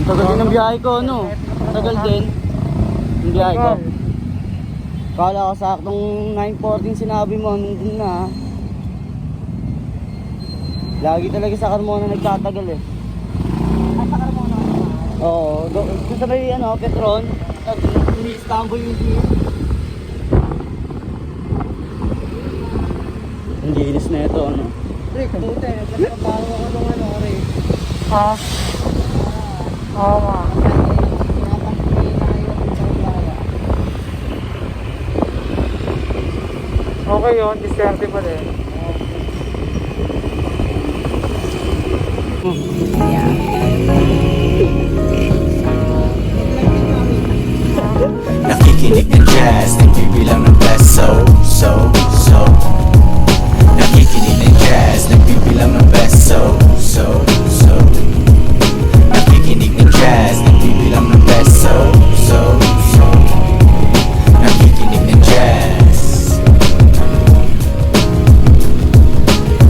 Tagal din ang biyahe ko, ano? Tagal din. Ang biyahe ko. Kala ko saktong 9:14 sinabi mo, nandun na. Lagi talaga sa Carmona nagtatagal eh. Sa Carmona? Oo, doon sa may ano, Petron. Hindi Istanbul yung jeep. Ang linis na ito, ano? Rick, buti. Nagkabago ako nung ano, Rick. Ha? Oo nga. Okay yun, diskarte pa din. Nakikinig ng jazz, nagbibilang ng peso, so nakikinig ng jazz, nagbibilang ng peso, so nakikinig ng jazz, nagbibilang ng peso, so nakikinig ng jazz.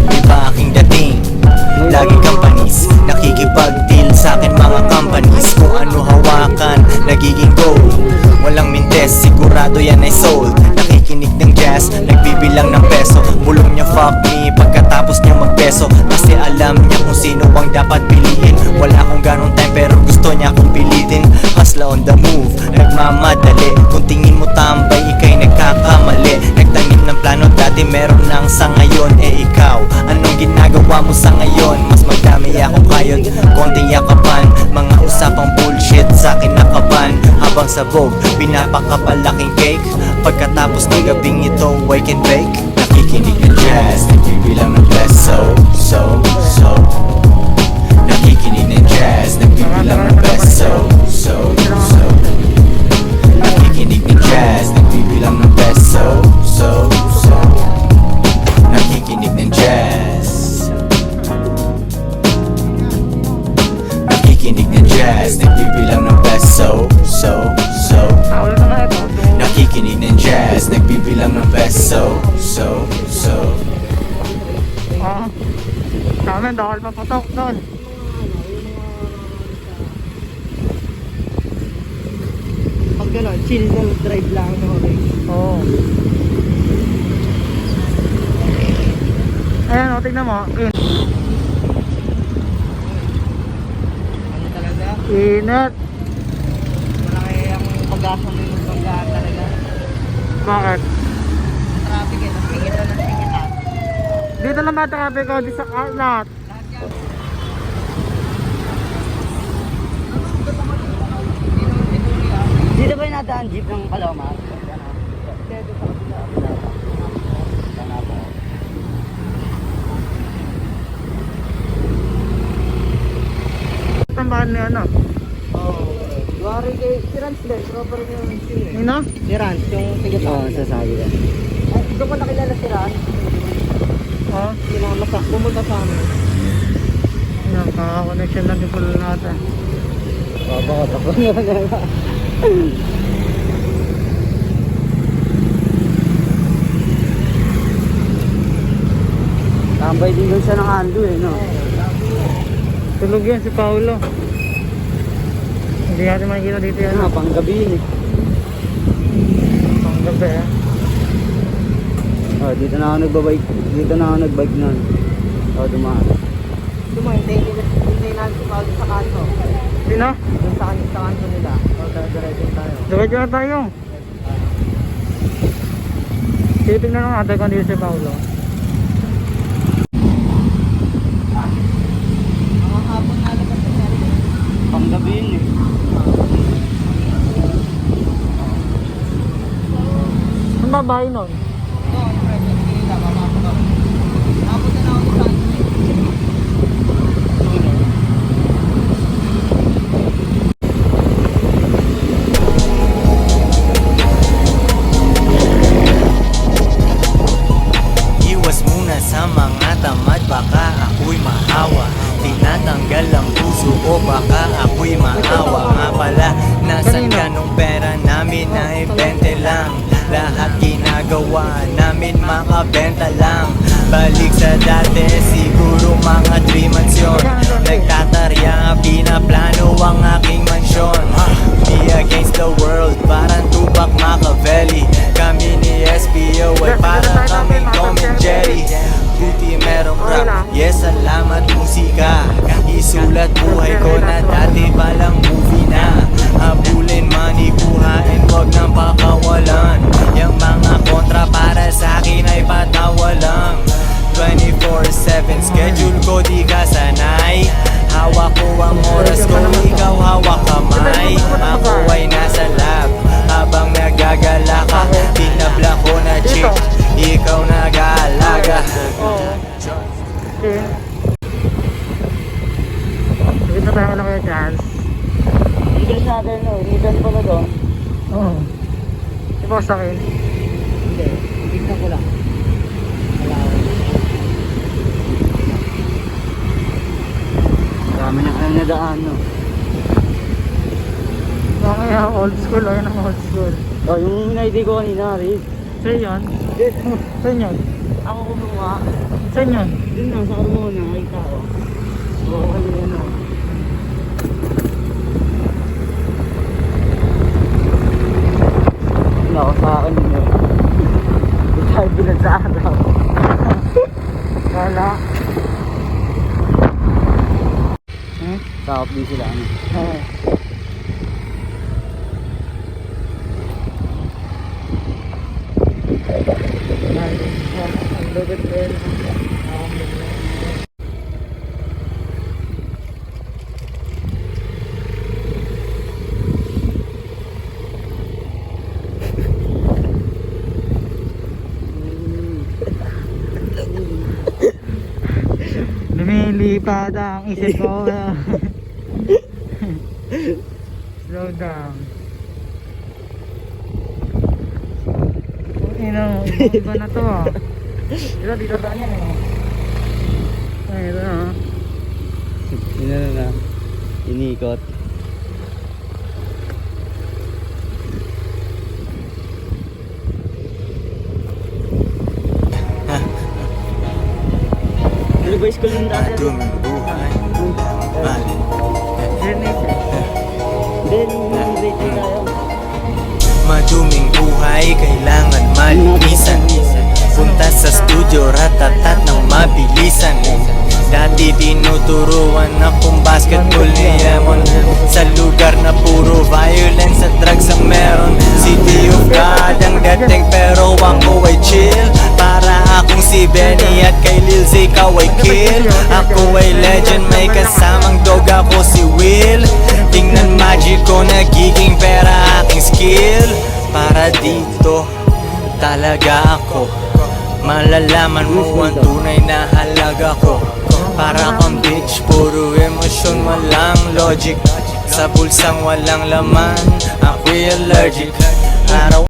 Iba aking dating, lagi companies, nakikipag-deal sa'kin mga companies. Kung ano hawakan, nagiging gold. Walang mintes, sigurado yan ay sold. Nakikinig ng jazz, nagbibilang ng peso. Bulong niya fuck me, pagkatapos niya magpeso. Kasi alam niya kung sino ang dapat piliin. Wala akong ganong time pero gusto niya akong pilitin. Hustla on the move, nagmamadali. Kung tingin mo tambay, ikay nagkakamali. Nagtanim ng plano dati, meron nang sa ngayon. Eh ikaw, anong ginagawa mo sa ngayon? Mas magdami ako kayod, konting yakapan. Mga usapang bullshit sa'kin nakaban. Habang sabog, pinapakapalaking cake. Pagkatapos ng gabing ito, wake and bake. Nakikinig ng jazz, nagbibilang ng peso, so nakikinig ng jazz, nagbibilang ng peso, so nakikinig ng jazz, nagbibilang ng peso, so nakikinig ng jazz. Nakikinig ng jazz, nagbibilang ng peso, so nakikinig ng jazz, nagbibilang ng peso, so Sa amin, bawal papatok doon. Pag gano'n, chill lang, drive lang ako, Rick. Oo. Ayan o, tignan mo. Ano talaga? Init. Malaki ang pag-asa mo yung pag-asa talaga. Bakit? Ang traffic eh, nasingit na nasingitan. Dito lang ba traffic o di sa lahat? Lahat yan. Dito ba yung nadaan jeep ng Palomar? Tambahan na ano? Oo. Duwari kay si Rans din, proper niya yung sino eh. Ino? Si Rans, yung tigas Oo, sasabi ka. Ay, doon ko nakilala si Rans. Ha? Sinama sa, pumunta sa amin. Yan, kaka-connection lang din pala natin. Papakatak ko na nga. Tambay din doon siya ng Ando eh, no? Tulog yan si Paulo. Hindi natin makikita dito yan. Ano, panggabi yun eh. Panggabi eh. Oh, dito na ako nagbabike. Dito na ako nagbike nun. Oh, dumaan. Hintay natin si Paolo sa kanto. Sino? Doon sa kanto nila. O, diretso tayo. Diretso na tayo. Titignan lang natin kung dito si Paulo. Mga hapon na lang kasi meron. Panggabi yun eh. Ang babae nun? Doon, present nila, mamapag ako. Hapon na ako sa Iwas muna sa mga tamad, baka ako'y mahawa. Tinatanggal ang puso o baka ako'y maawa. Nga pala, nasan ka nung pera namin ay 20 lang. Lahat ginagawa namin makabenta lang. Balik sa dati, siguro mga 3 months yun. Nagtatarya, pinaplano ang aking ang oras ko, ikaw hawak kamay. Ako ay nasa lab habang nagagala ka. Tinabla ko na chick, ikaw nag-aalaga. Oo. Okay. Sige na tayo lang kayo chance. Hindi sa akin, no? Initan pala doon. Oo. Di ba sa akin? Hindi. Tignan ko lang. Dami na kayong nadaan, no? Mamaya old school, ayun ang old school. Oh, yung ID ko kanina, Riz. Sa'yo yun? Saan yun? Ako kumuha. Saan yun? Yun lang, sa Carmona, nakita ko. Oo, kami ano. Wala ko sa akin yun. Hindi tayo bilang sa araw. Wala. Sakop din sila, ano. Ang lugod din. Lumilipad ang isip ko. Slow down. Iba na to ah. Dito daan yan eh. Ay, ito na. Yun na. Inikot. Ano ba school yung dati? Maduming buhay, malin. Then, rate tayo. Maduming buhay, kailangan malinisan. Punta sa studio, ratatat ng mabilisan. Dati tinuturuan akong basketball ni Emon. Sa lugar na puro violence at drugs ang meron. City of God ang dating pero ako ay chill. Para akong si Benny at kay Lil Z ikaw ay kill. Ako ay legend, may kasamang dog ako si Will. Tingnan magic ko, nagiging pera aking skill. Para dito talaga ako, malalaman mo ang tunay na halaga ko. Para kang bitch, puro emosyon, walang logic. Sa bulsang walang laman, ako'y allergic. Araw